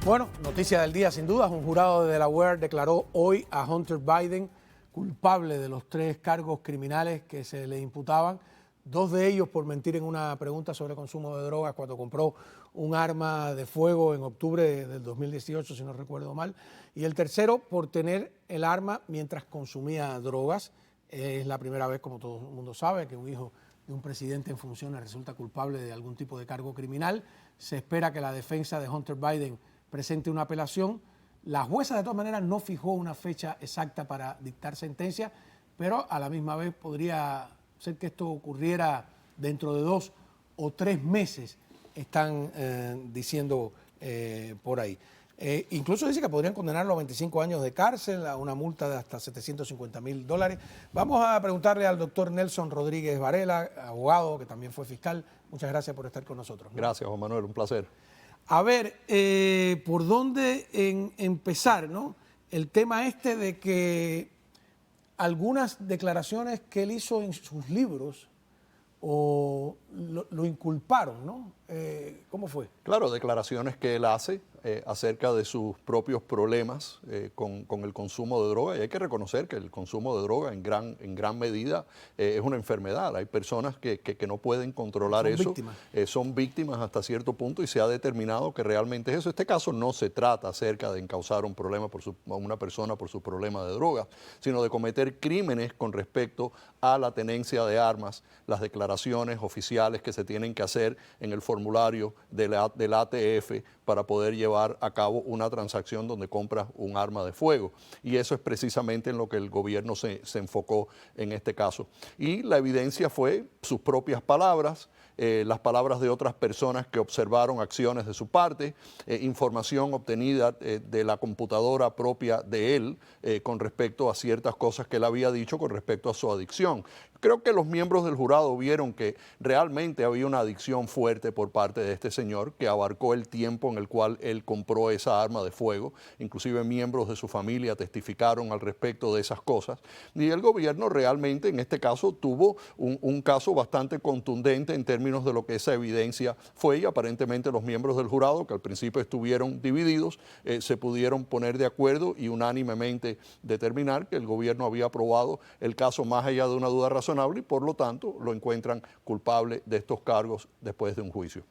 Bueno, noticia del día sin duda, un jurado de Delaware declaró hoy a Hunter Biden culpable de los 3 cargos criminales que se le imputaban, 2 de ellos por mentir en una pregunta sobre consumo de drogas cuando compró un arma de fuego en octubre del 2018, si no recuerdo mal, y el tercero por tener el arma mientras consumía drogas. Es la primera vez, como todo el mundo sabe, que un hijo de un presidente en funciones resulta culpable de algún tipo de cargo criminal. Se espera que la defensa de Hunter Biden presente una apelación. La jueza, de todas maneras, no fijó una fecha exacta para dictar sentencia, pero a la misma vez podría ser que esto ocurriera dentro de 2 o 3 meses, están diciendo por ahí. Incluso dice que podrían condenarlo a 25 años de cárcel, a una multa de hasta $750,000. Vamos a preguntarle al doctor Nelson Rodríguez Varela, abogado, que también fue fiscal. Muchas gracias por estar con nosotros, ¿no? Gracias, Juan Manuel, un placer. A ver, ¿por dónde empezar, no? El tema este de que algunas declaraciones que él hizo en sus libros lo inculparon, ¿no? ¿Cómo fue? Claro, declaraciones que él hace acerca de sus propios problemas con el consumo de droga, y hay que reconocer que el consumo de droga en gran medida es una enfermedad. Hay personas que no pueden controlar eso, son víctimas hasta cierto punto, y se ha determinado que realmente es eso. Este caso no se trata acerca de encausar un problema a una persona por su problema de drogas, sino de cometer crímenes con respecto a la tenencia de armas, las declaraciones oficiales que se tienen que hacer en el formulario del ATF para poder llevar a cabo una transacción donde compras un arma de fuego. Y eso es precisamente en lo que el gobierno se enfocó en este caso. Y la evidencia fue sus propias palabras, las palabras de otras personas que observaron acciones de su parte, información obtenida de la computadora propia de él con respecto a ciertas cosas que él había dicho con respecto a su adicción. Creo que los miembros del jurado vieron que realmente había una adicción fuerte por parte de este señor que abarcó el tiempo en el cual él compró esa arma de fuego. Inclusive miembros de su familia testificaron al respecto de esas cosas. Y el gobierno realmente en este caso tuvo un caso bastante contundente en términos de lo que esa evidencia fue, y aparentemente los miembros del jurado, que al principio estuvieron divididos, se pudieron poner de acuerdo y unánimemente determinar que el gobierno había aprobado el caso más allá de una duda razonable, y por lo tanto lo encuentran culpable de estos cargos después de un juicio.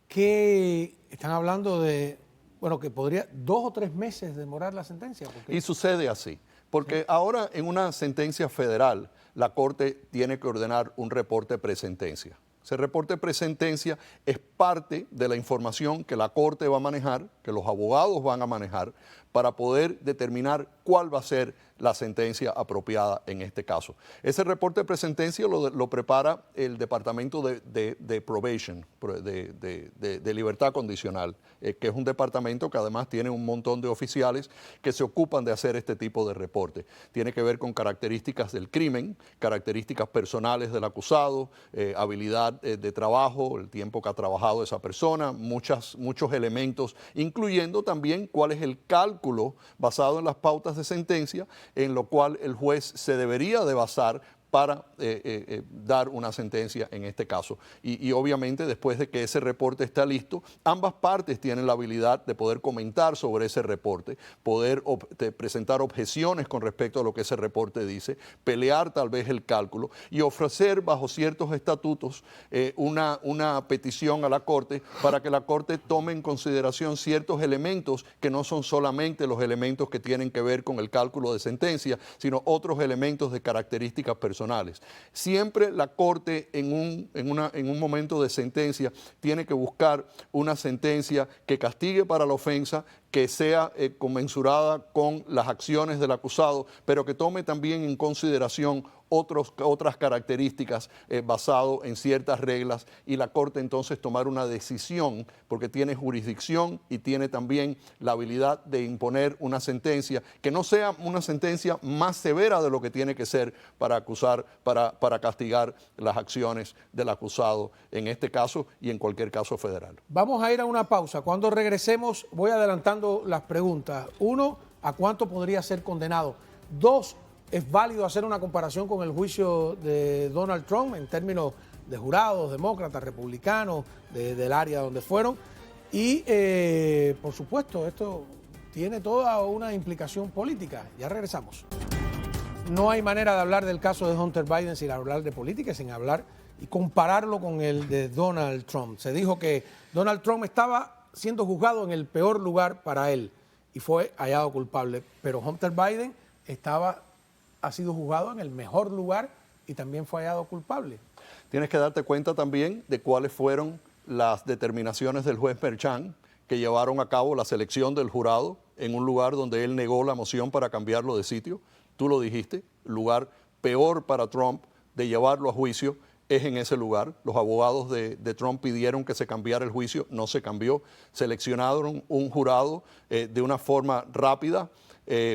¿Qué están hablando de, bueno, que podría 2 o 3 meses demorar la sentencia? Y sucede así, porque ahora en una sentencia federal la Corte tiene que ordenar un reporte presentencia. Ese reporte presentencia es parte de la información que la Corte va a manejar, que los abogados van a manejar, para poder determinar cuál va a ser la sentencia apropiada en este caso. Ese reporte de presentencia lo prepara el Departamento de Probation, de Libertad Condicional, que es un departamento que además tiene un montón de oficiales que se ocupan de hacer este tipo de reporte. Tiene que ver con características del crimen, características personales del acusado, habilidad de trabajo, el tiempo que ha trabajado esa persona, muchos elementos, incluyendo también cuál es el cálculo basado en las pautas de sentencia en lo cual el juez se debería de basar para dar una sentencia en este caso. Y obviamente después de que ese reporte está listo, ambas partes tienen la habilidad de poder comentar sobre ese reporte, poder presentar objeciones con respecto a lo que ese reporte dice, pelear tal vez el cálculo y ofrecer bajo ciertos estatutos una petición a la Corte para que la Corte tome en consideración ciertos elementos que no son solamente los elementos que tienen que ver con el cálculo de sentencia, sino otros elementos de características personales. Siempre la Corte en un momento de sentencia tiene que buscar una sentencia que castigue para la ofensa, que sea conmensurada con las acciones del acusado, pero que tome también en consideración otras características basado en ciertas reglas, y la Corte entonces tomar una decisión porque tiene jurisdicción y tiene también la habilidad de imponer una sentencia que no sea una sentencia más severa de lo que tiene que ser para castigar las acciones del acusado en este caso y en cualquier caso federal. Vamos a ir a una pausa. Cuando regresemos voy adelantando las preguntas. 1, ¿a cuánto podría ser condenado? 2, ¿es válido hacer una comparación con el juicio de Donald Trump en términos de jurados, demócratas, republicanos, del área donde fueron? Y, por supuesto, esto tiene toda una implicación política. Ya regresamos. No hay manera de hablar del caso de Hunter Biden sin hablar de política, sin hablar y compararlo con el de Donald Trump. Se dijo que Donald Trump estaba siendo juzgado en el peor lugar para él y fue hallado culpable, pero Hunter Biden ha sido juzgado en el mejor lugar y también fue hallado culpable. Tienes que darte cuenta también de cuáles fueron las determinaciones del juez Merchan que llevaron a cabo la selección del jurado en un lugar donde él negó la moción para cambiarlo de sitio. Tú lo dijiste, el lugar peor para Trump de llevarlo a juicio es en ese lugar. Los abogados de Trump pidieron que se cambiara el juicio, no se cambió. Seleccionaron un jurado de una forma rápida,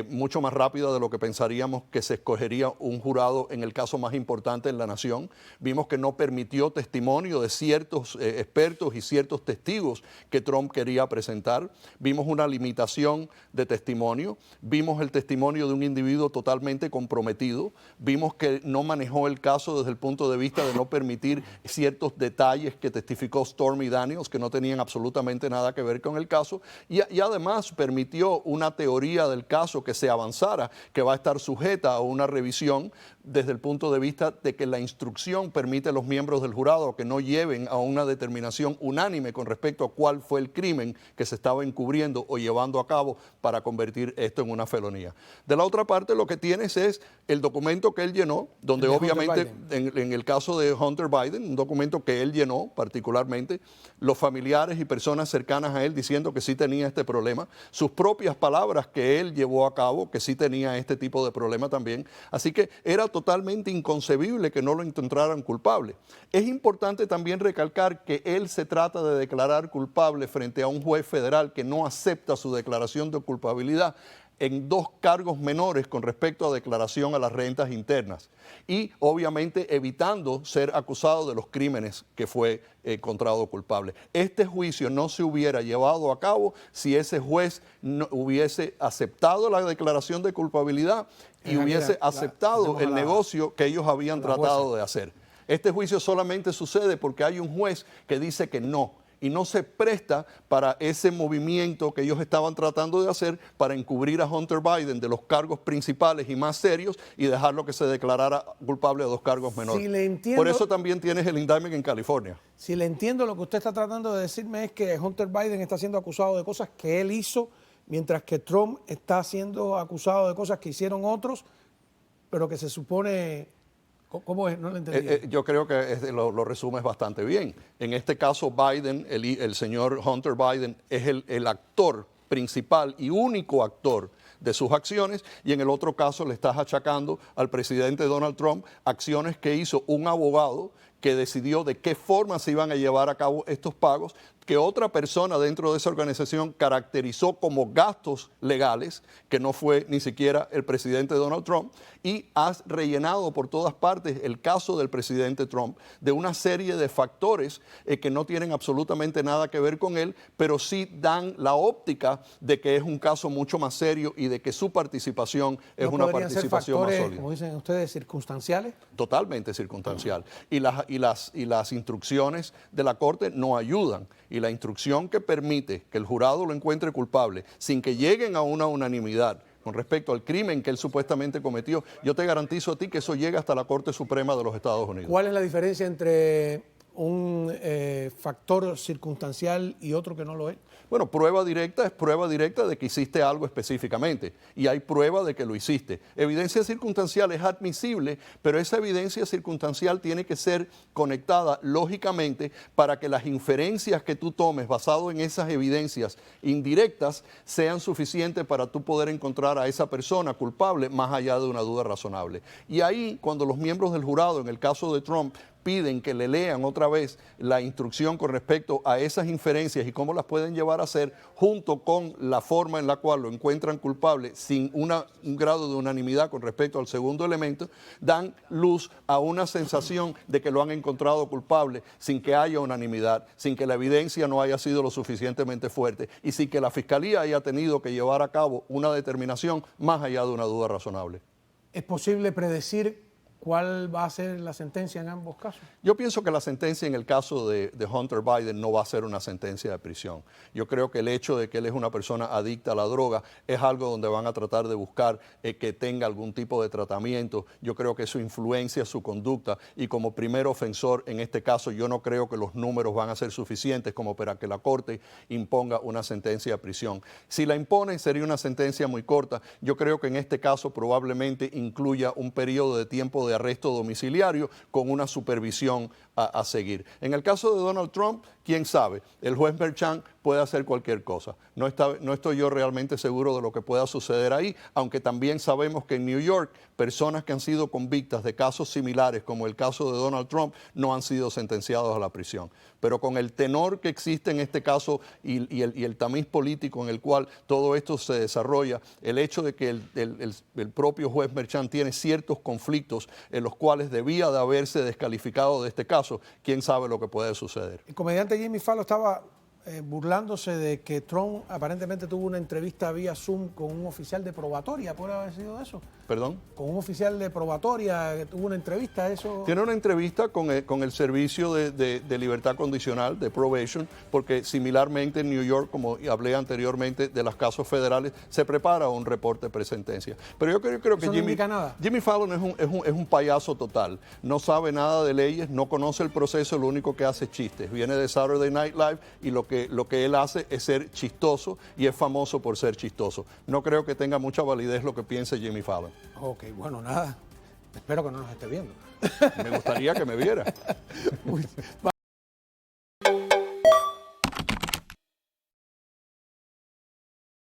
mucho más rápida de lo que pensaríamos que se escogería un jurado en el caso más importante en la nación. Vimos que no permitió testimonio de ciertos expertos y ciertos testigos que Trump quería presentar. Vimos una limitación de testimonio. Vimos el testimonio de un individuo totalmente comprometido. Vimos que no manejó el caso desde el punto de vista de no permitir ciertos detalles que testificó Stormy Daniels, que no tenían absolutamente nada que ver con el caso. Y además permitió una teoría del caso que se avanzara, que va a estar sujeta a una revisión desde el punto de vista de que la instrucción permite a los miembros del jurado que no lleven a una determinación unánime con respecto a cuál fue el crimen que se estaba encubriendo o llevando a cabo para convertir esto en una felonía. De la otra parte, lo que tienes es el documento que él llenó, donde obviamente en el caso de Hunter Biden, un documento que él llenó particularmente, los familiares y personas cercanas a él diciendo que sí tenía este problema, sus propias palabras que él llevó a cabo, que sí tenía este tipo de problema también. Así que era totalmente inconcebible que no lo encontraran culpable. Es importante también recalcar que él se trata de declarar culpable frente a un juez federal que no acepta su declaración de culpabilidad en 2 cargos menores con respecto a declaración a las rentas internas y obviamente evitando ser acusado de los crímenes que fue encontrado culpable. Este juicio no se hubiera llevado a cabo si ese juez no hubiese aceptado la declaración de culpabilidad y hubiese aceptado el negocio que ellos habían tratado de hacer. Este juicio solamente sucede porque hay un juez que dice que no, y no se presta para ese movimiento que ellos estaban tratando de hacer para encubrir a Hunter Biden de los cargos principales y más serios y dejarlo que se declarara culpable de 2 cargos menores. Si le entiendo, por eso también tienes el indictment en California. Si le entiendo, lo que usted está tratando de decirme es que Hunter Biden está siendo acusado de cosas que él hizo, mientras que Trump está siendo acusado de cosas que hicieron otros, pero que se supone... ¿Cómo es? No lo entendí. Yo creo que lo resumes bastante bien. En este caso, Biden, el señor Hunter Biden, es el actor principal y único actor de sus acciones, y en el otro caso le estás achacando al presidente Donald Trump acciones que hizo un abogado que decidió de qué forma se iban a llevar a cabo estos pagos, que otra persona dentro de esa organización caracterizó como gastos legales, que no fue ni siquiera el presidente Donald Trump, y has rellenado por todas partes el caso del presidente Trump de una serie de factores que no tienen absolutamente nada que ver con él, pero sí dan la óptica de que es un caso mucho más serio y de que su participación es una participación más sólida. Como dicen ustedes, circunstanciales. Totalmente circunstancial. Y las instrucciones de la Corte no ayudan. Y la instrucción que permite que el jurado lo encuentre culpable sin que lleguen a una unanimidad con respecto al crimen que él supuestamente cometió, yo te garantizo a ti que eso llega hasta la Corte Suprema de los Estados Unidos. ¿Cuál es la diferencia entre un factor circunstancial y otro que no lo es? Bueno, prueba directa es prueba directa de que hiciste algo específicamente y hay prueba de que lo hiciste. Evidencia circunstancial es admisible, pero esa evidencia circunstancial tiene que ser conectada lógicamente para que las inferencias que tú tomes basado en esas evidencias indirectas sean suficientes para tú poder encontrar a esa persona culpable más allá de una duda razonable. Y ahí, cuando los miembros del jurado, en el caso de Trump, piden que le lean otra vez la instrucción con respecto a esas inferencias y cómo las pueden llevar a hacer, junto con la forma en la cual lo encuentran culpable sin un grado de unanimidad con respecto al segundo elemento, dan luz a una sensación de que lo han encontrado culpable sin que haya unanimidad, sin que la evidencia no haya sido lo suficientemente fuerte y sin que la Fiscalía haya tenido que llevar a cabo una determinación más allá de una duda razonable. ¿Es posible predecir ¿cuál va a ser la sentencia en ambos casos? Yo pienso que la sentencia en el caso de Hunter Biden no va a ser una sentencia de prisión. Yo creo que el hecho de que él es una persona adicta a la droga es algo donde van a tratar de buscar que tenga algún tipo de tratamiento. Yo creo que eso influencia su conducta y como primer ofensor en este caso yo no creo que los números van a ser suficientes como para que la Corte imponga una sentencia de prisión. Si la imponen sería una sentencia muy corta. Yo creo que en este caso probablemente incluya un periodo de tiempo de arresto domiciliario con una supervisión a seguir. En el caso de Donald Trump, quién sabe, el juez Merchan puede hacer cualquier cosa. No estoy yo realmente seguro de lo que pueda suceder ahí, aunque también sabemos que en New York personas que han sido convictas de casos similares, como el caso de Donald Trump, no han sido sentenciados a la prisión. Pero con el tenor que existe en este caso y el tamiz político en el cual todo esto se desarrolla, el hecho de que el propio juez Merchan tiene ciertos conflictos en los cuales debía de haberse descalificado de este caso, quién sabe lo que puede suceder. El comediante Jimmy Fallon estaba burlándose de que Trump aparentemente tuvo una entrevista vía Zoom con un oficial de probatoria. ¿Puede haber sido eso? ¿Perdón? Con un oficial de probatoria que tuvo una entrevista, eso... Tiene una entrevista con el Servicio de Libertad Condicional, de Probation, porque similarmente en New York, como hablé anteriormente de los casos federales, se prepara un reporte de presentencia. Pero yo creo que ¿Eso no indica nada? Jimmy Fallon es un payaso total. No sabe nada de leyes, no conoce el proceso, lo único que hace es chistes. Viene de Saturday Night Live y lo que él hace es ser chistoso y es famoso por ser chistoso. No creo que tenga mucha validez lo que piense Jimmy Fallon. Ok, bueno, nada. Espero que no nos esté viendo. Me gustaría que me viera.